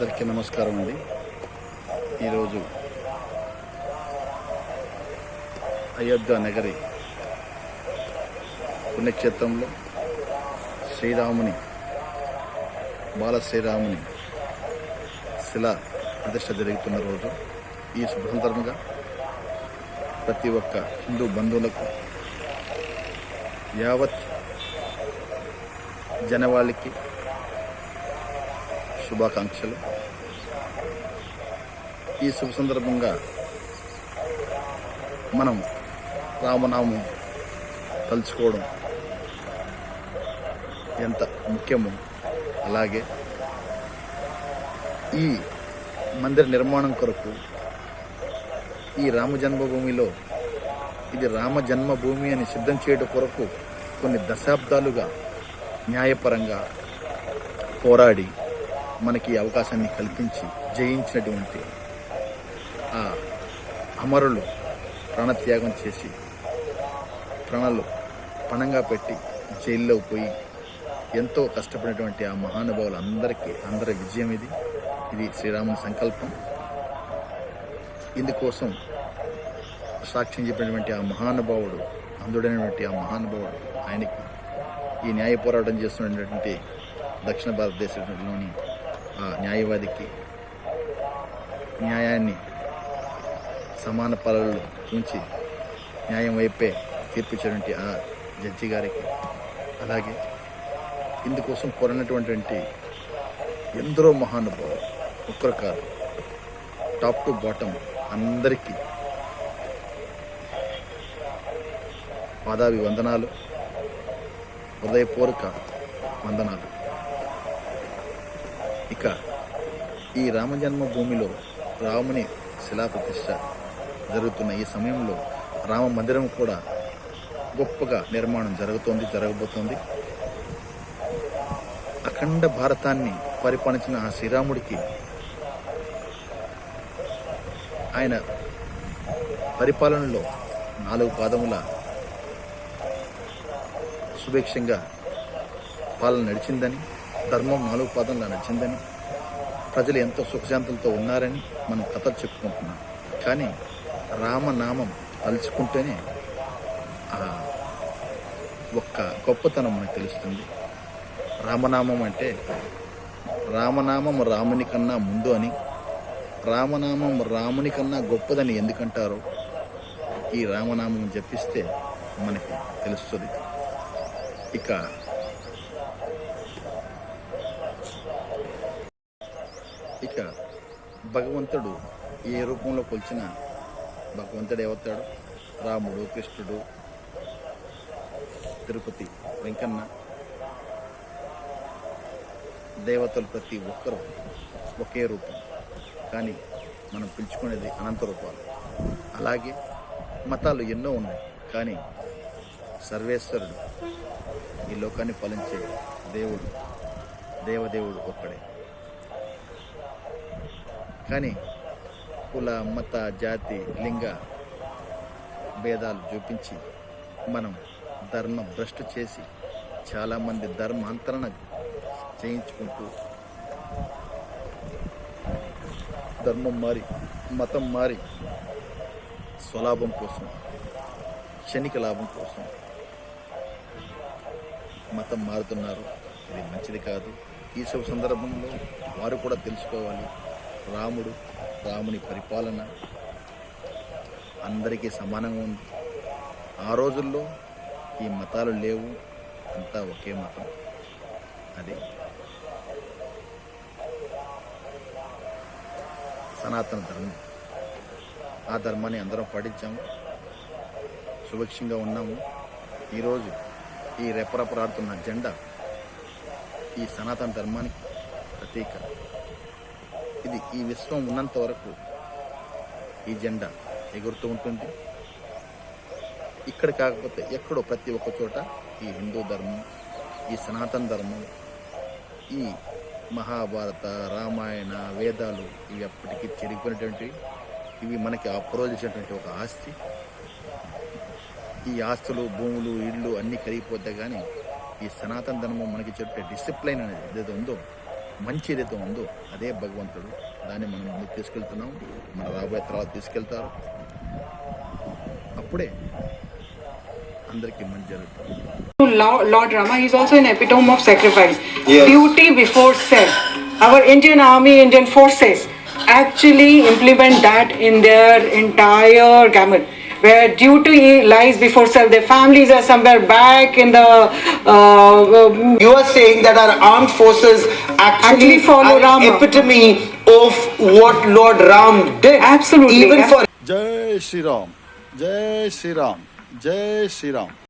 అందరికీ నమస్కారం అండి. ఈరోజు అయోధ్య నగరి పుణ్యక్షేత్రంలో బాలశ్రీరాముని శిలా ప్రతిష్ఠ జరుగుతున్న రోజు. ఈ శుభ సందర్భంగా ప్రతి ఒక్క హిందూ బంధువులకు, యావత్ జనవాళికి శుభాకాంక్షలు. ఈ శుభ సందర్భంగా మనం రామనామం తలుచుకోవడం ఎంత ముఖ్యమో, అలాగే ఈ మందిర నిర్మాణం కొరకు ఈ రామ జన్మభూమిలో ఇది రామ జన్మభూమి అని సిద్ధం చేయడం కొరకు కొన్ని దశాబ్దాలుగా న్యాయపరంగా పోరాడి మనకి అవకాశాన్ని కల్పించి జయించినటువంటి ఆ అమరులు ప్రాణత్యాగం చేసి ప్రాణాలు పణంగా పెట్టి జైల్లో పోయి ఎంతో కష్టపడినటువంటి ఆ మహానుభావులు అందరి విజయం ఇది శ్రీరాముని సంకల్పం. ఇందుకోసం సాక్ష్యం చెప్పినటువంటి ఆ మహానుభావుడు, అందుడైనటువంటి ఆ మహానుభావుడు, ఆయనకి ఈ న్యాయ పోరాటం చేస్తున్నటువంటి దక్షిణ భారతదేశంలోని ఆ న్యాయవాదికి, న్యాయాన్ని సమాన పాలనలో ఉంచి న్యాయం వైపే తీర్పిచ్చినటువంటి ఆ జడ్జి గారికి, అలాగే ఇందుకోసం పోరాడినటువంటి ఎందరో మహానుభావులు, ఒక్కరు కాదు, టాప్ టు బాటమ్ అందరికీ పాదాభి వందనాలు, హృదయపూర్వక వందనాలు. ఇక ఈ రామజన్మభూమిలో రాముని శిలా ప్రతిష్ఠ జరుగుతున్న ఈ సమయంలో రామ మందిరం కూడా గొప్పగా నిర్మాణం జరగబోతోంది. అఖండ భారతాన్ని పరిపాలించిన ఆ శ్రీరాముడికి ఆయన పరిపాలనలో 4 పాదముల సుభిక్షంగా పాలన నడిచిందని, ధర్మం 4 పాదంలా నడిచిందని, ప్రజలు ఎంతో సుఖశాంతులతో ఉన్నారని మనం కథలు చెప్పుకుంటున్నాం. కానీ రామనామం తలుచుకుంటేనే ఒక్క గొప్పతనం మనకు తెలుస్తుంది. రామనామం అంటే రామనామం రాముని కన్నా ముందు అని, రామనామం రాముని కన్నా గొప్పదని ఎందుకంటారో ఈ రామనామం జపిస్తే మనకి తెలుస్తుంది. ఇక భగవంతుడు ఏ రూపంలో కొలిచిన భగవంతుడు ఏమవుతాడు? రాముడు, కృష్ణుడు, తిరుపతి వెంకన్న, దేవతలు ప్రతి ఒక్కరూ ఒకే రూపం, కానీ మనం పిలుచుకునేది అనంత రూపాలు. అలాగే మతాలు ఎన్నో ఉన్నాయి, కానీ సర్వేశ్వరుడు, ఈ లోకాన్ని పాలించే దేవుడు, దేవదేవుడు ఒక్కడే. కానీ కుల, మత, జాతి, లింగ భేదాలు చూపించి మనం ధర్మ భ్రష్టు చేసి చాలామంది ధర్మాంతరణ చేయించుకుంటూ ధర్మం మారి, మతం మారి స్వలాభం కోసం, క్షణిక లాభం కోసం మతం మారుతున్నారు. ఇది మంచిది కాదు. ఈ శుభ సందర్భంలో వారు కూడా తెలుసుకోవాలి, రాముని పరిపాలన అందరికీ సమానంగా ఉంది. ఆ రోజుల్లో ఈ మతాలు లేవు, అంతా ఒకే మతం, అది సనాతన ధర్మం. ఆ ధర్మాన్ని అందరం పాటించాము, సుభిక్షంగా ఉన్నాము. ఈరోజు ఈ రెపరెపలాడుతున్న జెండా ఈ సనాతన ధర్మానికి ప్రతీక. ఇది ఈ విశ్వం ఉన్నంత వరకు ఈ జెండా ఎగురుతూ ఉంటుంది. ఇక్కడ కాకపోతే ఎక్కడో ప్రతి ఒక్క చోట ఈ హిందూ ధర్మం, ఈ సనాతన ధర్మం, ఈ మహాభారత, రామాయణ, వేదాలు ఇవి అప్పటికి చెరిగిపోయినటువంటి, ఇవి మనకి అప్రోజించినటువంటి ఒక ఆస్తి. ఈ ఆస్తులు, భూములు, ఇళ్ళు అన్నీ కరిగిపోతే కానీ ఈ సనాతన ధర్మం మనకి చెప్పే డిసిప్లైన్ అనేది ఏదైతే ఉందో మంచి ఏదైతే ఉందో అదే భగవంతుడు. దాన్ని మనం ముందుకు తీసుకెళ్తున్నాం. మన రాబోయే తర్వాత తీసుకెళ్తారు. అప్పుడే అందరికీ మంచి జరుగుతుంది. Lord Rama is also an epitome of sacrifice. Yes. Duty before self. Our Indian Army, Indian forces actually implement that in their entire gamut. Where duty lies before self, their families are somewhere back in the. You are saying that our armed forces actually follow are an Rama. epitome of what Lord Ram did. Absolutely. Even for జై శ్రీరామ్, జై శ్రీరామ్, జై శ్రీరామ్.